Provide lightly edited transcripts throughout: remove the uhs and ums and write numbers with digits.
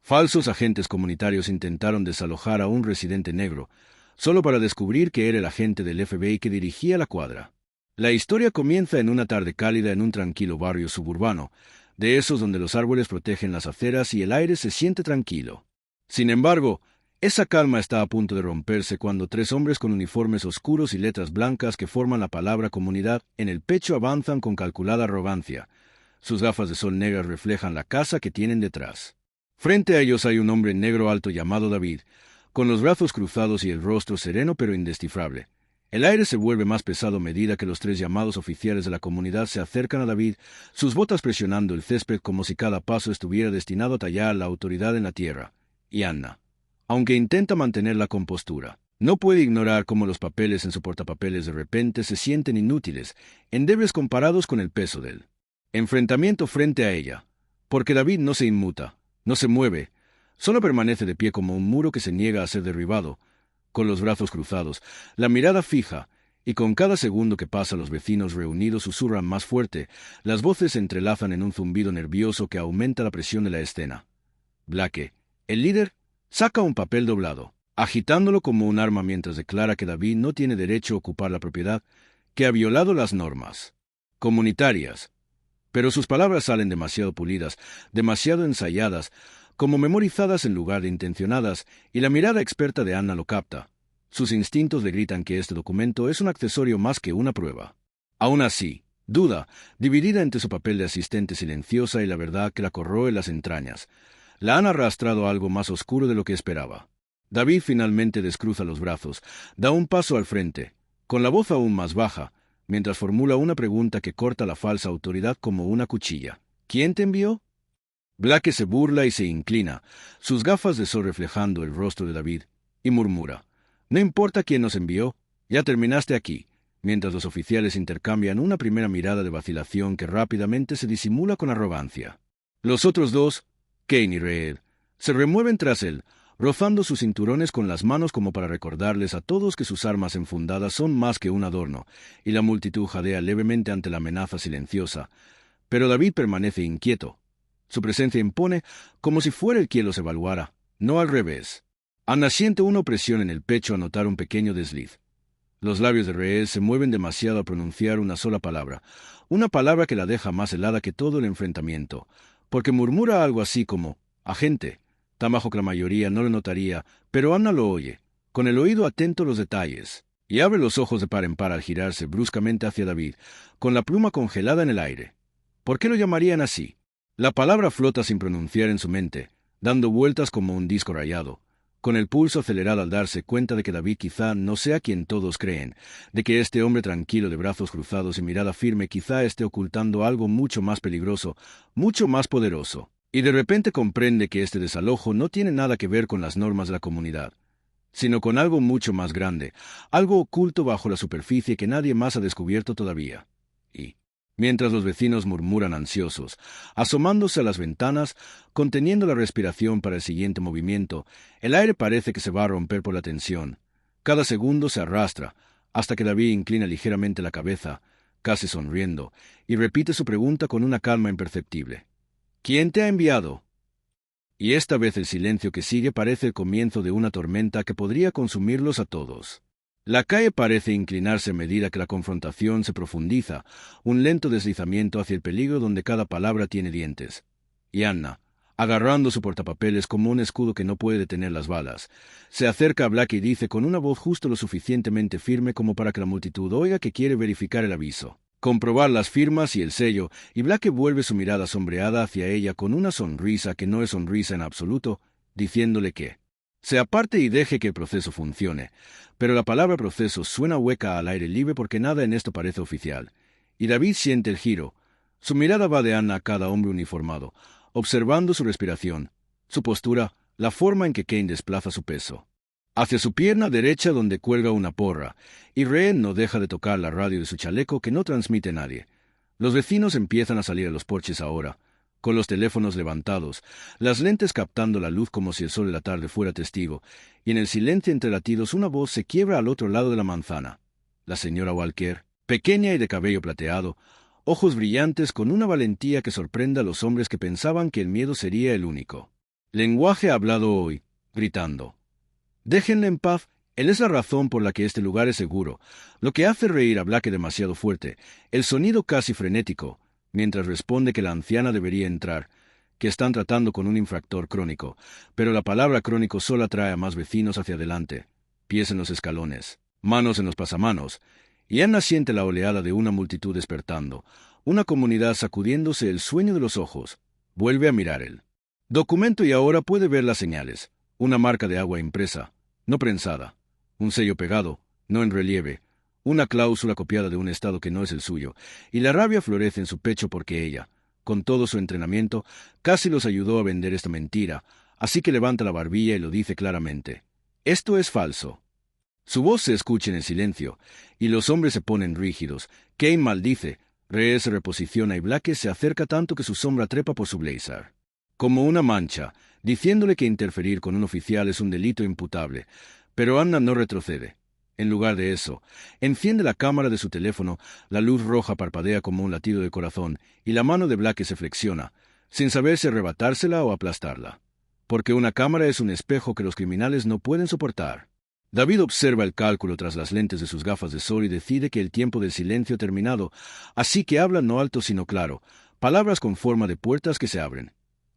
Falsos agentes comunitarios intentaron desalojar a un residente negro, solo para descubrir que era el agente del FBI que dirigía la cuadra. La historia comienza en una tarde cálida en un tranquilo barrio suburbano, de esos donde los árboles protegen las aceras y el aire se siente tranquilo. Sin embargo, esa calma está a punto de romperse cuando tres hombres con uniformes oscuros y letras blancas que forman la palabra comunidad en el pecho avanzan con calculada arrogancia. Sus gafas de sol negras reflejan la casa que tienen detrás. Frente a ellos hay un hombre negro alto llamado David, con los brazos cruzados y el rostro sereno pero indescifrable. El aire se vuelve más pesado a medida que los tres llamados oficiales de la comunidad se acercan a David, sus botas presionando el césped como si cada paso estuviera destinado a tallar a la autoridad en la tierra. Y Anna, aunque intenta mantener la compostura, no puede ignorar cómo los papeles en su portapapeles de repente se sienten inútiles, endebles comparados con el peso del enfrentamiento frente a ella, porque David no se inmuta, no se mueve, solo permanece de pie como un muro que se niega a ser derribado, con los brazos cruzados, la mirada fija, y con cada segundo que pasa los vecinos reunidos susurran más fuerte, las voces se entrelazan en un zumbido nervioso que aumenta la presión de la escena. Blake, el líder, saca un papel doblado, agitándolo como un arma mientras declara que David no tiene derecho a ocupar la propiedad, que ha violado las normas comunitarias. Pero sus palabras salen demasiado pulidas, demasiado ensayadas, como memorizadas en lugar de intencionadas, y la mirada experta de Anna lo capta. Sus instintos le gritan que este documento es un accesorio más que una prueba. Aún así, duda, dividida entre su papel de asistente silenciosa y la verdad que la corroe las entrañas. La han arrastrado a algo más oscuro de lo que esperaba. David finalmente descruza los brazos, da un paso al frente, con la voz aún más baja, mientras formula una pregunta que corta la falsa autoridad como una cuchilla. ¿Quién te envió? Blake se burla y se inclina, sus gafas de sol reflejando el rostro de David, y murmura: «No importa quién nos envió, ya terminaste aquí», mientras los oficiales intercambian una primera mirada de vacilación que rápidamente se disimula con arrogancia. Los otros dos, Kane y Reed, se remueven tras él, rozando sus cinturones con las manos como para recordarles a todos que sus armas enfundadas son más que un adorno, y la multitud jadea levemente ante la amenaza silenciosa. Pero David permanece inquieto. Su presencia impone como si fuera el quien los evaluara, no al revés. Anna siente una opresión en el pecho a notar un pequeño desliz. Los labios de Reed se mueven demasiado a pronunciar una sola palabra, una palabra que la deja más helada que todo el enfrentamiento, porque murmura algo así como «agente», tan bajo que la mayoría no lo notaría, pero Anna lo oye, con el oído atento a los detalles, y abre los ojos de par en par al girarse bruscamente hacia David, con la pluma congelada en el aire. ¿Por qué lo llamarían así? La palabra flota sin pronunciar en su mente, dando vueltas como un disco rayado, con el pulso acelerado al darse cuenta de que David quizá no sea quien todos creen, de que este hombre tranquilo de brazos cruzados y mirada firme quizá esté ocultando algo mucho más peligroso, mucho más poderoso. Y de repente comprende que este desalojo no tiene nada que ver con las normas de la comunidad, sino con algo mucho más grande, algo oculto bajo la superficie que nadie más ha descubierto todavía. Y, mientras los vecinos murmuran ansiosos, asomándose a las ventanas, conteniendo la respiración para el siguiente movimiento, el aire parece que se va a romper por la tensión. Cada segundo se arrastra, hasta que David inclina ligeramente la cabeza, casi sonriendo, y repite su pregunta con una calma imperceptible. «¿Quién te ha enviado?» Y esta vez el silencio que sigue parece el comienzo de una tormenta que podría consumirlos a todos. La calle parece inclinarse a medida que la confrontación se profundiza, un lento deslizamiento hacia el peligro donde cada palabra tiene dientes. Y Anna, agarrando su portapapeles como un escudo que no puede detener las balas, se acerca a Blake y dice con una voz justo lo suficientemente firme como para que la multitud oiga que quiere verificar el aviso, comprobar las firmas y el sello, y Blake vuelve su mirada sombreada hacia ella con una sonrisa que no es sonrisa en absoluto, diciéndole que se aparte y deje que el proceso funcione. Pero la palabra proceso suena hueca al aire libre porque nada en esto parece oficial. Y David siente el giro. Su mirada va de Anna a cada hombre uniformado, observando su respiración, su postura, la forma en que Kane desplaza su peso. Hacia su pierna derecha donde cuelga una porra, y Reed no deja de tocar la radio de su chaleco que no transmite nadie. Los vecinos empiezan a salir a los porches ahora, con los teléfonos levantados, las lentes captando la luz como si el sol de la tarde fuera testigo, y en el silencio entre latidos una voz se quiebra al otro lado de la manzana. La señora Walker, pequeña y de cabello plateado, ojos brillantes con una valentía que sorprende a los hombres que pensaban que el miedo sería el único. Lenguaje hablado hoy, gritando. Déjenle en paz, él es la razón por la que este lugar es seguro. Lo que hace reír a Blake demasiado fuerte, el sonido casi frenético, mientras responde que la anciana debería entrar, que están tratando con un infractor crónico, pero la palabra crónico solo atrae a más vecinos hacia adelante, pies en los escalones, manos en los pasamanos, y Anna siente la oleada de una multitud despertando, una comunidad sacudiéndose el sueño de los ojos. Vuelve a mirar el documento y ahora puede ver las señales, una marca de agua impresa, no prensada, un sello pegado, no en relieve, una cláusula copiada de un estado que no es el suyo, y la rabia florece en su pecho porque ella, con todo su entrenamiento, casi los ayudó a vender esta mentira, así que levanta la barbilla y lo dice claramente. Esto es falso. Su voz se escucha en el silencio, y los hombres se ponen rígidos. Kane maldice, Reyes se reposiciona y Blake se acerca tanto que su sombra trepa por su blazer, como una mancha, diciéndole que interferir con un oficial es un delito imputable, pero Anna no retrocede. En lugar de eso, enciende la cámara de su teléfono, la luz roja parpadea como un latido de corazón, y la mano de Blake se flexiona, sin saber si arrebatársela o aplastarla. Porque una cámara es un espejo que los criminales no pueden soportar. David observa el cálculo tras las lentes de sus gafas de sol y decide que el tiempo del silencio ha terminado, así que habla no alto sino claro, palabras con forma de puertas que se abren.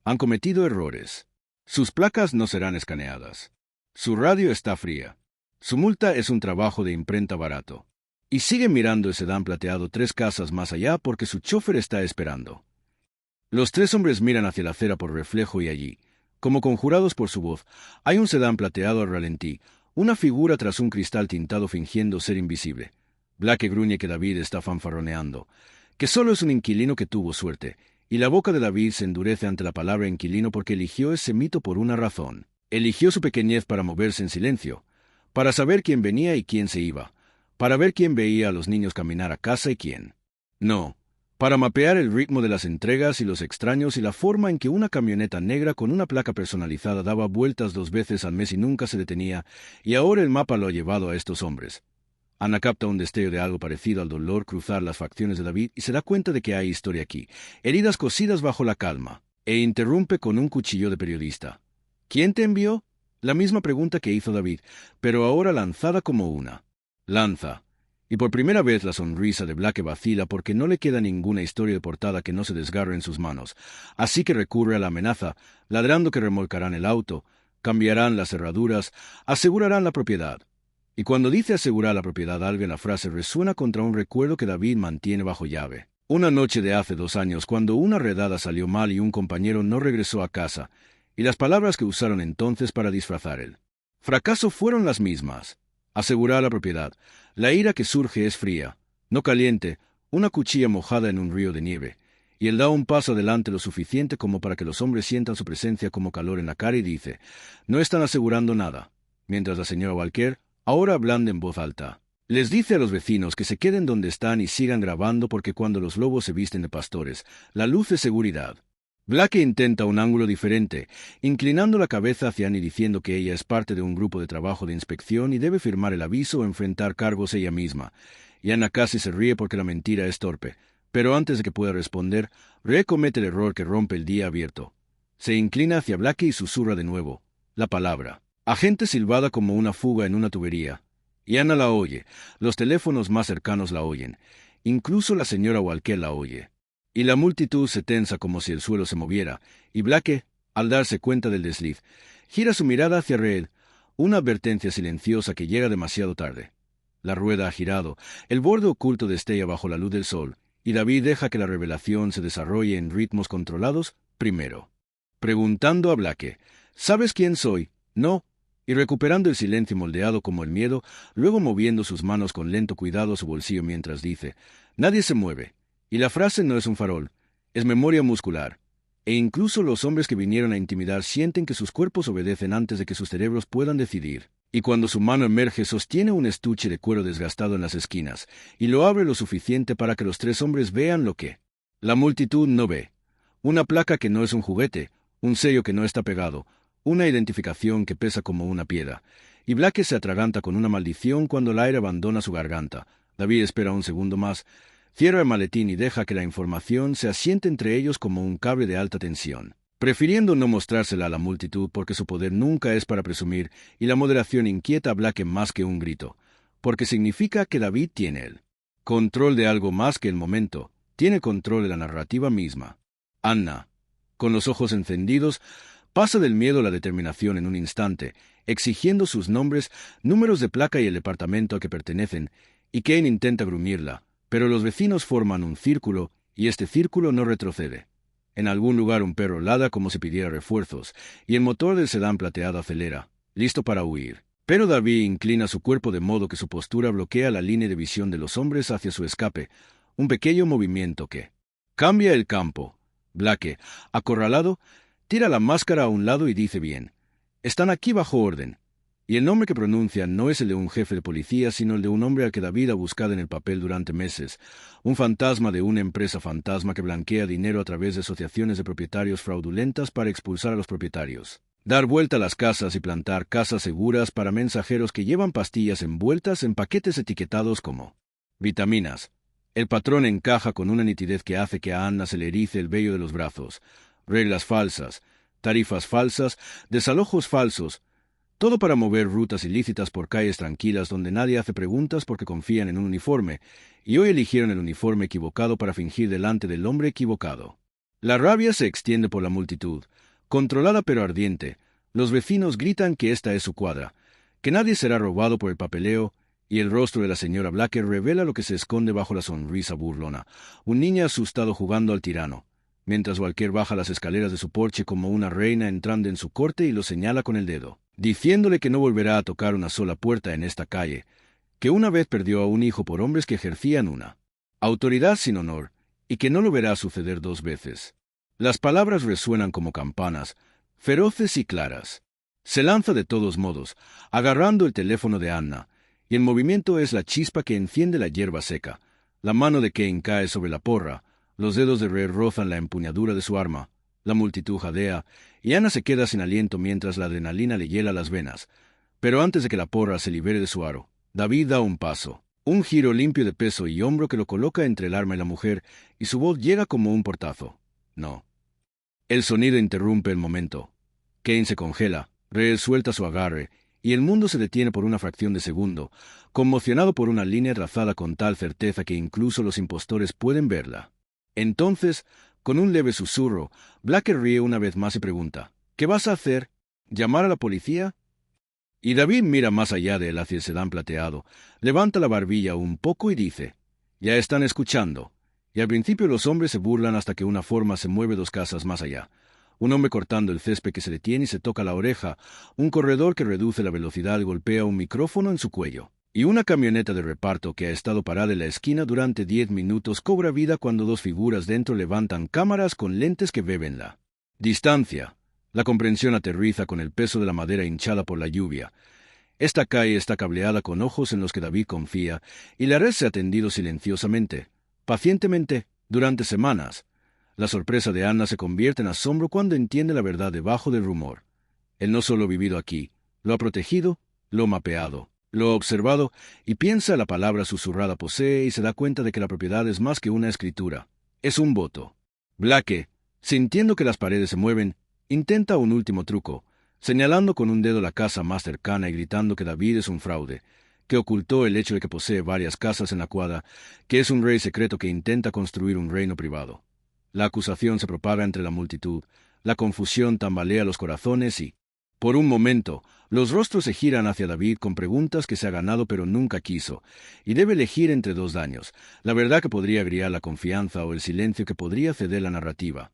Han cometido errores. Sus placas no serán escaneadas. Su radio está fría. Su multa es un trabajo de imprenta barato. Y sigue mirando el sedán plateado 3 casas más allá porque su chofer está esperando. Los 3 hombres miran hacia la acera por reflejo y allí, como conjurados por su voz, hay un sedán plateado al ralentí, una figura tras un cristal tintado fingiendo ser invisible. Blake gruñe que David está fanfarroneando, que solo es un inquilino que tuvo suerte, y la boca de David se endurece ante la palabra inquilino porque eligió ese mito por una razón. Eligió su pequeñez para moverse en silencio, para saber quién venía y quién se iba, para ver quién veía a los niños caminar a casa y quién no, para mapear el ritmo de las entregas y los extraños y la forma en que una camioneta negra con una placa personalizada daba vueltas 2 veces al mes y nunca se detenía, y ahora el mapa lo ha llevado a estos hombres. Ana capta un destello de algo parecido al dolor cruzar las facciones de David y se da cuenta de que hay historia aquí, heridas cosidas bajo la calma, e interrumpe con un cuchillo de periodista. ¿Quién te envió? La misma pregunta que hizo David, pero ahora lanzada como una lanza. Y por primera vez la sonrisa de Blake vacila porque no le queda ninguna historia de portada que no se desgarre en sus manos, así que recurre a la amenaza, ladrando que remolcarán el auto, cambiarán las cerraduras, asegurarán la propiedad. Y cuando dice asegurar la propiedad, algo en la frase resuena contra un recuerdo que David mantiene bajo llave. Una noche de hace 2 años, cuando una redada salió mal y un compañero no regresó a casa, y las palabras que usaron entonces para disfrazar el fracaso fueron las mismas. Asegurar la propiedad. La ira que surge es fría, no caliente, una cuchilla mojada en un río de nieve, y él da un paso adelante lo suficiente como para que los hombres sientan su presencia como calor en la cara y dice, no están asegurando nada, mientras la señora Walker, ahora blanda en voz alta, les dice a los vecinos que se queden donde están y sigan grabando porque cuando los lobos se visten de pastores, la luz es seguridad. Blake intenta un ángulo diferente, inclinando la cabeza hacia Annie diciendo que ella es parte de un grupo de trabajo de inspección y debe firmar el aviso o enfrentar cargos ella misma. Y Anna casi se ríe porque la mentira es torpe, pero antes de que pueda responder, Rhea comete el error que rompe el día abierto. Se inclina hacia Blake y susurra de nuevo la palabra. Agente silbada como una fuga en una tubería. Y Anna la oye, los teléfonos más cercanos la oyen, incluso la señora Walker la oye. Y la multitud se tensa como si el suelo se moviera, y Blake, al darse cuenta del desliz, gira su mirada hacia Red, una advertencia silenciosa que llega demasiado tarde. La rueda ha girado, el borde oculto destella bajo la luz del sol, y David deja que la revelación se desarrolle en ritmos controlados, primero. Preguntando a Blake, ¿sabes quién soy? No. Y recuperando el silencio moldeado como el miedo, luego moviendo sus manos con lento cuidado a su bolsillo mientras dice, nadie se mueve. Y la frase no es un farol, es memoria muscular. E incluso los hombres que vinieron a intimidar sienten que sus cuerpos obedecen antes de que sus cerebros puedan decidir. Y cuando su mano emerge sostiene un estuche de cuero desgastado en las esquinas, y lo abre lo suficiente para que los 3 hombres vean lo que la multitud no ve. Una placa que no es un juguete, un sello que no está pegado, una identificación que pesa como una piedra. Y Blake se atraganta con una maldición cuando el aire abandona su garganta. David espera un segundo más. Cierra el maletín y deja que la información se asiente entre ellos como un cable de alta tensión. prefiriendo no mostrársela a la multitud porque su poder nunca es para presumir y la moderación inquieta a Blake más que un grito, porque significa que David tiene el control de algo más que el momento, tiene control de la narrativa misma. Anna, con los ojos encendidos, pasa del miedo a la determinación en un instante, exigiendo sus nombres, números de placa y el departamento a que pertenecen, y Kane intenta gruñirla, pero los vecinos forman un círculo, y este círculo no retrocede. En algún lugar un perro ladra como si pidiera refuerzos, y el motor del sedán plateado acelera, listo para huir. Pero David inclina su cuerpo de modo que su postura bloquea la línea de visión de los hombres hacia su escape, un pequeño movimiento que cambia el campo. Blake, acorralado, tira la máscara a un lado y dice bien: «Están aquí bajo orden». Y el nombre que pronuncia no es el de un jefe de policía, sino el de un hombre al que David ha buscado en el papel durante meses, un fantasma de una empresa fantasma que blanquea dinero a través de asociaciones de propietarios fraudulentas para expulsar a los propietarios, dar vuelta a las casas y plantar casas seguras para mensajeros que llevan pastillas envueltas en paquetes etiquetados como vitaminas. El patrón encaja con una nitidez que hace que a Anna se le erice el vello de los brazos. Reglas falsas, tarifas falsas, desalojos falsos, todo para mover rutas ilícitas por calles tranquilas donde nadie hace preguntas porque confían en un uniforme, y hoy eligieron el uniforme equivocado para fingir delante del hombre equivocado. La rabia se extiende por la multitud, controlada pero ardiente. Los vecinos gritan que esta es su cuadra, que nadie será robado por el papeleo, y el rostro de la señora Blake revela lo que se esconde bajo la sonrisa burlona, un niño asustado jugando al tirano, mientras Walker baja las escaleras de su porche como una reina entrando en su corte y lo señala con el dedo, diciéndole que no volverá a tocar una sola puerta en esta calle, que una vez perdió a un hijo por hombres que ejercían una autoridad sin honor, y que no lo verá suceder dos veces. Las palabras resuenan como campanas, feroces y claras. Se lanza de todos modos, agarrando el teléfono de Anna, y el movimiento es la chispa que enciende la hierba seca. La mano de Kane cae sobre la porra, los dedos de Red rozan la empuñadura de su arma, la multitud jadea, y Anna se queda sin aliento mientras la adrenalina le hiela las venas. Pero antes de que la porra se libere de su aro, David da un paso, un giro limpio de peso y hombro que lo coloca entre el arma y la mujer, y su voz llega como un portazo. No. El sonido interrumpe el momento. Kane se congela, Red suelta su agarre, y el mundo se detiene por una fracción de segundo, conmocionado por una línea trazada con tal certeza que incluso los impostores pueden verla. Entonces, con un leve susurro, Blake ríe una vez más y pregunta: «¿Qué vas a hacer? ¿Llamar a la policía?» Y David mira más allá de él hacia el sedán plateado, levanta la barbilla un poco y dice: «Ya están escuchando». Y al principio los hombres se burlan hasta que una forma se mueve 2 casas más allá. Un hombre cortando el césped que se detiene y se toca la oreja, un corredor que reduce la velocidad golpea un micrófono en su cuello, y una camioneta de reparto que ha estado parada en la esquina durante 10 minutos cobra vida cuando 2 figuras dentro levantan cámaras con lentes que beben la distancia. La comprensión aterriza con el peso de la madera hinchada por la lluvia. Esta calle está cableada con ojos en los que David confía, y la red se ha tendido silenciosamente, pacientemente, durante semanas. La sorpresa de Anna se convierte en asombro cuando entiende la verdad debajo del rumor. Él no solo ha vivido aquí, lo ha protegido, lo ha mapeado, lo ha observado, y piensa la palabra susurrada posee y se da cuenta de que la propiedad es más que una escritura. Es un voto. Blake, sintiendo que las paredes se mueven, intenta un último truco, señalando con un dedo la casa más cercana y gritando que David es un fraude, que ocultó el hecho de que posee varias casas en la cuadra, que es un rey secreto que intenta construir un reino privado. La acusación se propaga entre la multitud, la confusión tambalea los corazones y, por un momento, los rostros se giran hacia David con preguntas que se ha ganado pero nunca quiso, y debe elegir entre 2 daños, la verdad que podría agriar la confianza o el silencio que podría ceder la narrativa.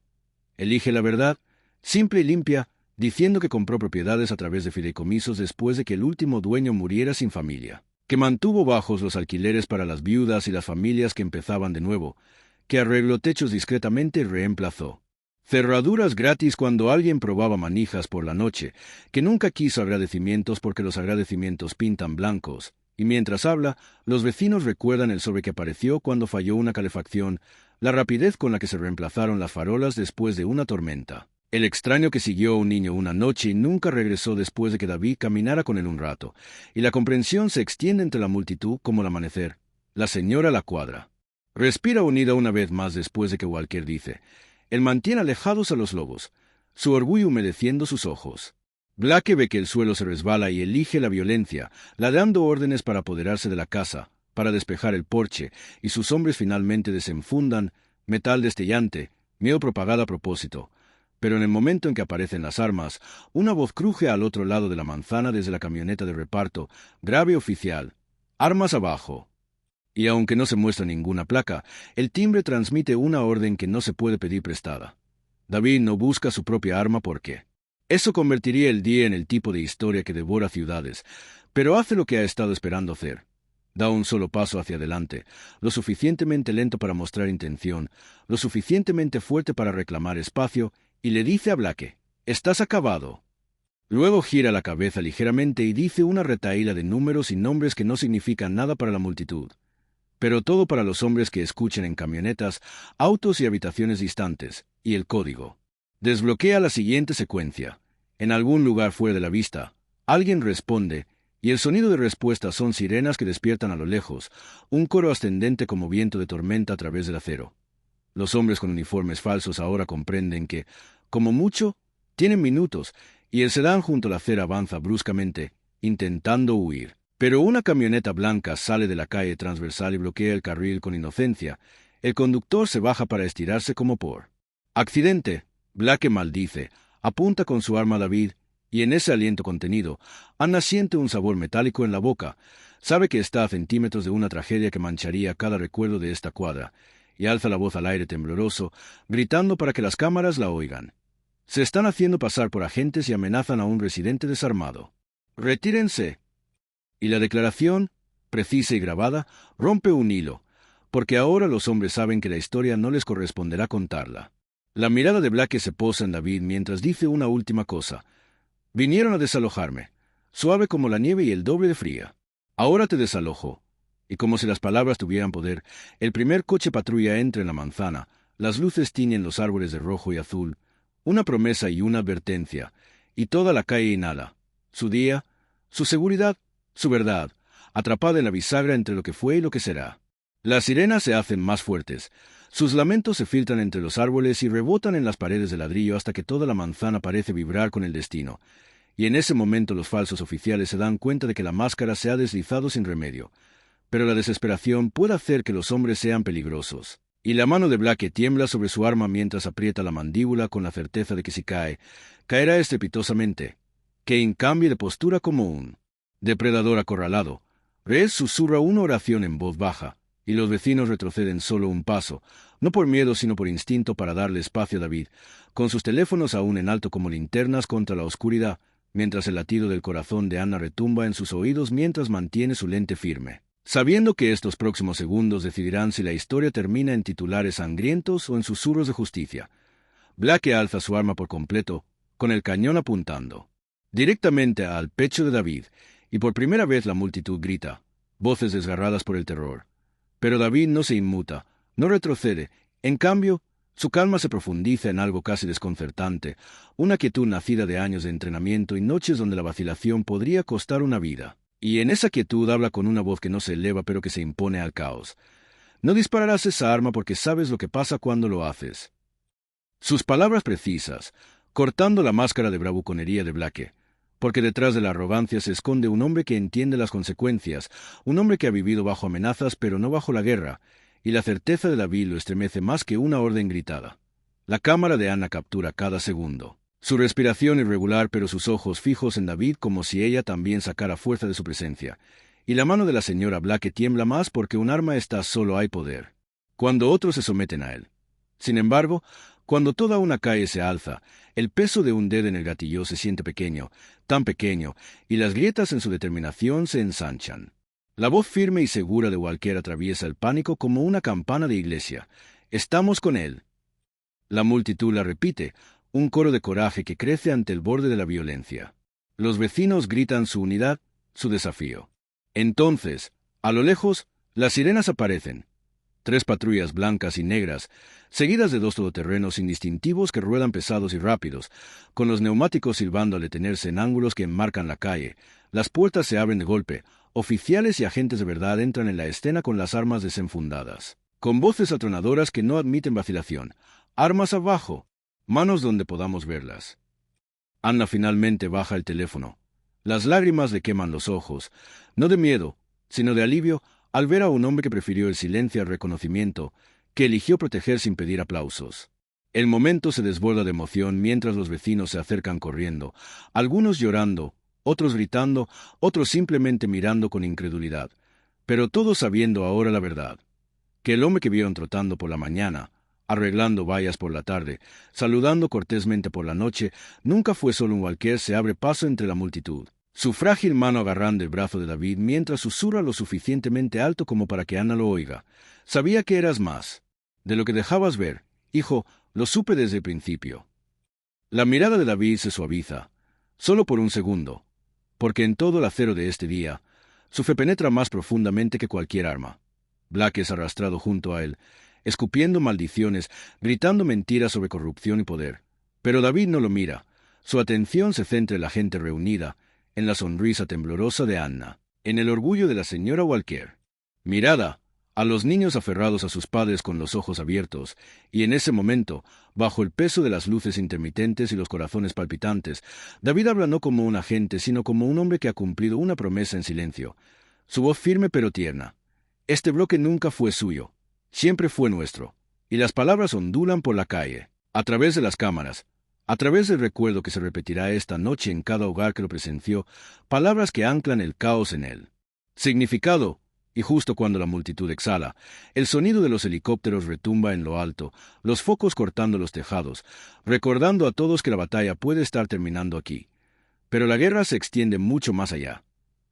Elige la verdad, simple y limpia, diciendo que compró propiedades a través de fideicomisos después de que el último dueño muriera sin familia, que mantuvo bajos los alquileres para las viudas y las familias que empezaban de nuevo, que arregló techos discretamente y reemplazó cerraduras gratis cuando alguien probaba manijas por la noche, que nunca quiso agradecimientos porque los agradecimientos pintan blancos, y mientras habla, los vecinos recuerdan el sobre que apareció cuando falló una calefacción, la rapidez con la que se reemplazaron las farolas después de una tormenta, el extraño que siguió a un niño una noche y nunca regresó después de que David caminara con él un rato, y la comprensión se extiende entre la multitud como el amanecer. La señora la cuadra. Respira unida una vez más después de que Walker dice: «Él mantiene alejados a los lobos. su orgullo humedeciendo sus ojos. Blake ve que el suelo se resbala y elige la violencia, dando órdenes para apoderarse de la casa, para despejar el porche, y sus hombres finalmente desenfundan metal destellante, miedo propagado a propósito. Pero en el momento en que aparecen las armas, una voz cruje al otro lado de la manzana desde la camioneta de reparto, grave oficial: «Armas abajo». Y aunque no se muestra ninguna placa, el timbre transmite una orden que no se puede pedir prestada. David no busca su propia arma porque eso convertiría el día en el tipo de historia que devora ciudades, pero hace lo que ha estado esperando hacer. Da un solo paso hacia adelante, lo suficientemente lento para mostrar intención, lo suficientemente fuerte para reclamar espacio, y le dice a Blake: «Estás acabado». Luego gira la cabeza ligeramente y dice una retahíla de números y nombres que no significan nada para la multitud, pero todo para los hombres que escuchen en camionetas, autos y habitaciones distantes, y el código. Desbloquea la siguiente secuencia. En algún lugar fuera de la vista, alguien responde, y el sonido de respuesta son sirenas que despiertan a lo lejos, un coro ascendente como viento de tormenta a través del acero. Los hombres con uniformes falsos ahora comprenden que, como mucho, tienen minutos, y el sedán junto a la acera avanza bruscamente, intentando huir. Pero una camioneta blanca sale de la calle transversal y bloquea el carril con inocencia. El conductor se baja para estirarse como por accidente. Blake maldice, apunta con su arma a David, y en ese aliento contenido, Anna siente un sabor metálico en la boca. Sabe que está a centímetros de una tragedia que mancharía cada recuerdo de esta cuadra, y alza la voz al aire tembloroso, gritando para que las cámaras la oigan. Se están haciendo pasar por agentes y amenazan a un residente desarmado. «Retírense». Y la declaración, precisa y grabada, rompe un hilo, porque ahora los hombres saben que la historia no les corresponderá contarla. La mirada de Blake se posa en David mientras dice una última cosa. «Vinieron a desalojarme, suave como la nieve y el doble de fría. Ahora te desalojo». Y como si las palabras tuvieran poder, el primer coche patrulla entra en la manzana, las luces tiñen los árboles de rojo y azul, una promesa y una advertencia, y toda la calle inhala. Su día, su seguridad, su verdad, atrapada en la bisagra entre lo que fue y lo que será. Las sirenas se hacen más fuertes. Sus lamentos se filtran entre los árboles y rebotan en las paredes de ladrillo hasta que toda la manzana parece vibrar con el destino. Y en ese momento los falsos oficiales se dan cuenta de que la máscara se ha deslizado sin remedio. Pero la desesperación puede hacer que los hombres sean peligrosos. Y la mano de Blake tiembla sobre su arma mientras aprieta la mandíbula con la certeza de que si cae, caerá estrepitosamente. Kane cambia de postura como un depredador acorralado. Reyes susurra una oración en voz baja, y los vecinos retroceden solo un paso, no por miedo sino por instinto para darle espacio a David, con sus teléfonos aún en alto como linternas contra la oscuridad, mientras el latido del corazón de Anna retumba en sus oídos mientras mantiene su lente firme, sabiendo que estos próximos segundos decidirán si la historia termina en titulares sangrientos o en susurros de justicia. Blake alza su arma por completo, con el cañón apuntando directamente al pecho de David, y por primera vez la multitud grita, voces desgarradas por el terror. Pero David no se inmuta, no retrocede. En cambio, su calma se profundiza en algo casi desconcertante, una quietud nacida de años de entrenamiento y noches donde la vacilación podría costar una vida. Y en esa quietud habla con una voz que no se eleva pero que se impone al caos. No dispararás esa arma porque sabes lo que pasa cuando lo haces. Sus palabras precisas, cortando la máscara de bravuconería de Blake, porque detrás de la arrogancia se esconde un hombre que entiende las consecuencias, un hombre que ha vivido bajo amenazas pero no bajo la guerra, y la certeza de David lo estremece más que una orden gritada. La cámara de Anna captura cada segundo. Su respiración irregular pero sus ojos fijos en David como si ella también sacara fuerza de su presencia, y la mano de la señora Blake tiembla más porque un arma está solo hay poder, cuando otros se someten a él. Sin embargo, cuando toda una calle se alza, el peso de un dedo en el gatillo se siente pequeño, tan pequeño, y las grietas en su determinación se ensanchan. La voz firme y segura de Walker atraviesa el pánico como una campana de iglesia. «Estamos con él». La multitud la repite, un coro de coraje que crece ante el borde de la violencia. Los vecinos gritan su unidad, su desafío. Entonces, a lo lejos, las sirenas aparecen. 3 patrullas blancas y negras, seguidas de 2 todoterrenos indistintivos que ruedan pesados y rápidos, con los neumáticos silbando al detenerse en ángulos que enmarcan la calle. Las puertas se abren de golpe. Oficiales y agentes de verdad entran en la escena con las armas desenfundadas, con voces atronadoras que no admiten vacilación. «¡Armas abajo!». Manos donde podamos verlas. Anna finalmente baja el teléfono. Las lágrimas le queman los ojos, no de miedo, sino de alivio al ver a un hombre que prefirió el silencio al reconocimiento, que eligió proteger sin pedir aplausos. El momento se desborda de emoción mientras los vecinos se acercan corriendo, algunos llorando, otros gritando, otros simplemente mirando con incredulidad, pero todos sabiendo ahora la verdad, que el hombre que vieron trotando por la mañana, arreglando vallas por la tarde, saludando cortésmente por la noche, nunca fue solo un Walker. Se abre paso entre la multitud, su frágil mano agarrando el brazo de David mientras susurra lo suficientemente alto como para que Anna lo oiga. Sabía que eras más de lo que dejabas ver, hijo, lo supe desde el principio. La mirada de David se suaviza, solo por un segundo, porque en todo el acero de este día, su fe penetra más profundamente que cualquier arma. Black es arrastrado junto a él, escupiendo maldiciones, gritando mentiras sobre corrupción y poder. Pero David no lo mira. Su atención se centra en la gente reunida, en la sonrisa temblorosa de Anna, en el orgullo de la señora Walker. Mirada a los niños aferrados a sus padres con los ojos abiertos, y en ese momento, bajo el peso de las luces intermitentes y los corazones palpitantes, David habla no como un agente, sino como un hombre que ha cumplido una promesa en silencio. Su voz firme pero tierna. Este bloque nunca fue suyo, siempre fue nuestro, y las palabras ondulan por la calle, a través de las cámaras, a través del recuerdo que se repetirá esta noche en cada hogar que lo presenció, palabras que anclan el caos en él. Significado. Y justo cuando la multitud exhala, el sonido de los helicópteros retumba en lo alto, los focos cortando los tejados, recordando a todos que la batalla puede estar terminando aquí. Pero la guerra se extiende mucho más allá,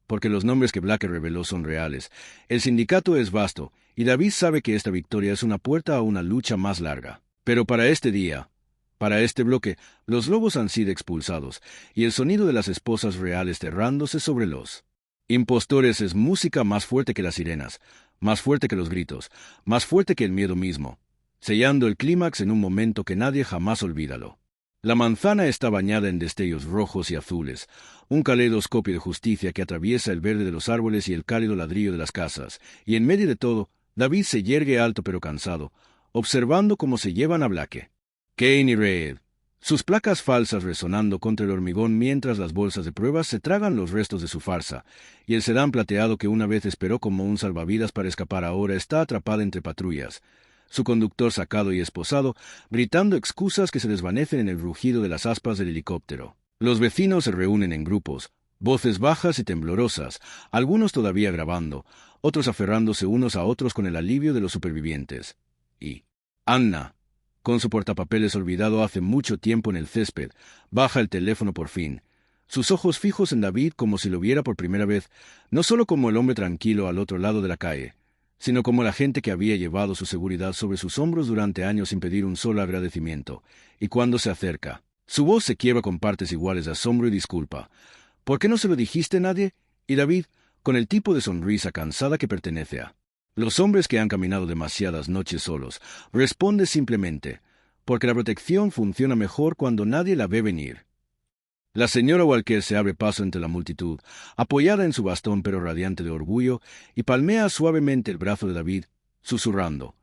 porque los nombres que Black reveló son reales, el sindicato es vasto, y David sabe que esta victoria es una puerta a una lucha más larga. Pero para este día, para este bloque, los lobos han sido expulsados, y el sonido de las esposas reales cerrándose sobre los impostores es música más fuerte que las sirenas, más fuerte que los gritos, más fuerte que el miedo mismo, sellando el clímax en un momento que nadie jamás olvídalo. La manzana está bañada en destellos rojos y azules, un caleidoscopio de justicia que atraviesa el verde de los árboles y el cálido ladrillo de las casas, y en medio de todo, David se yergue alto pero cansado, observando cómo se llevan a Blake, Kane y Reed, sus placas falsas resonando contra el hormigón mientras las bolsas de pruebas se tragan los restos de su farsa, y el sedán plateado que una vez esperó como un salvavidas para escapar ahora está atrapada entre patrullas, su conductor sacado y esposado, gritando excusas que se desvanecen en el rugido de las aspas del helicóptero. Los vecinos se reúnen en grupos, voces bajas y temblorosas, algunos todavía grabando, otros aferrándose unos a otros con el alivio de los supervivientes. Y Anna, con su portapapeles olvidado hace mucho tiempo en el césped, baja el teléfono por fin, sus ojos fijos en David como si lo viera por primera vez, no solo como el hombre tranquilo al otro lado de la calle, sino como la gente que había llevado su seguridad sobre sus hombros durante años sin pedir un solo agradecimiento, y cuando se acerca, su voz se quiebra con partes iguales de asombro y disculpa. ¿Por qué no se lo dijiste a nadie? Y David, con el tipo de sonrisa cansada que pertenece a los hombres que han caminado demasiadas noches solos, responde simplemente, porque la protección funciona mejor cuando nadie la ve venir. La señora Walker se abre paso entre la multitud, apoyada en su bastón pero radiante de orgullo, y palmea suavemente el brazo de David, susurrando.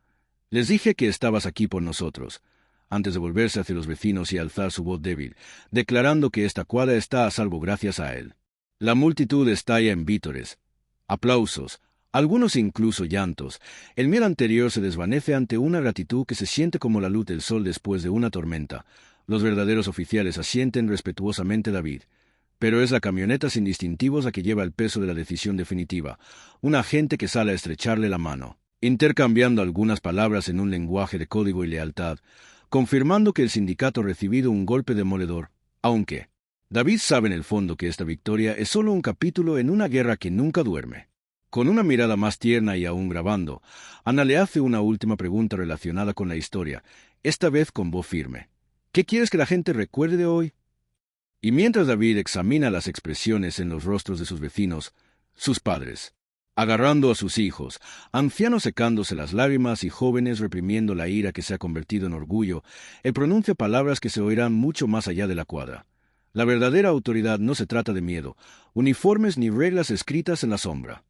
Les dije que estabas aquí por nosotros, antes de volverse hacia los vecinos y alzar su voz débil, declarando que esta cuadra está a salvo gracias a él. La multitud estalla en vítores, aplausos, algunos incluso llantos. El miedo anterior se desvanece ante una gratitud que se siente como la luz del sol después de una tormenta. Los verdaderos oficiales asienten respetuosamente a David. Pero es la camioneta sin distintivos la que lleva el peso de la decisión definitiva, un agente que sale a estrecharle la mano, intercambiando algunas palabras en un lenguaje de código y lealtad, confirmando que el sindicato ha recibido un golpe demoledor, aunque David sabe en el fondo que esta victoria es solo un capítulo en una guerra que nunca duerme. Con una mirada más tierna y aún grabando, Anna le hace una última pregunta relacionada con la historia, esta vez con voz firme. ¿Qué quieres que la gente recuerde de hoy? Y mientras David examina las expresiones en los rostros de sus vecinos, sus padres, agarrando a sus hijos, ancianos secándose las lágrimas y jóvenes reprimiendo la ira que se ha convertido en orgullo, él pronuncia palabras que se oirán mucho más allá de la cuadra. La verdadera autoridad no se trata de miedo, uniformes ni reglas escritas en la sombra.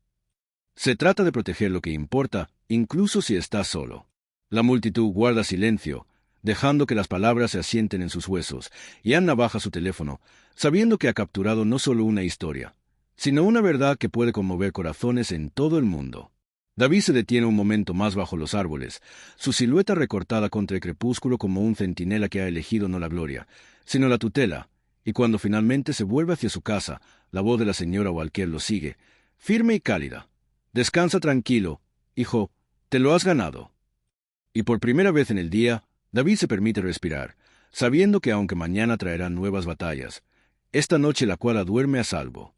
Se trata de proteger lo que importa, incluso si estás solo. La multitud guarda silencio, dejando que las palabras se asienten en sus huesos, y Anna baja su teléfono, sabiendo que ha capturado no solo una historia, sino una verdad que puede conmover corazones en todo el mundo. David se detiene un momento más bajo los árboles, su silueta recortada contra el crepúsculo como un centinela que ha elegido no la gloria, sino la tutela, y cuando finalmente se vuelve hacia su casa, la voz de la señora Walker lo sigue, firme y cálida. Descansa tranquilo, hijo, te lo has ganado. Y por primera vez en el día, David se permite respirar, sabiendo que aunque mañana traerá nuevas batallas, esta noche la cuadra duerme a salvo.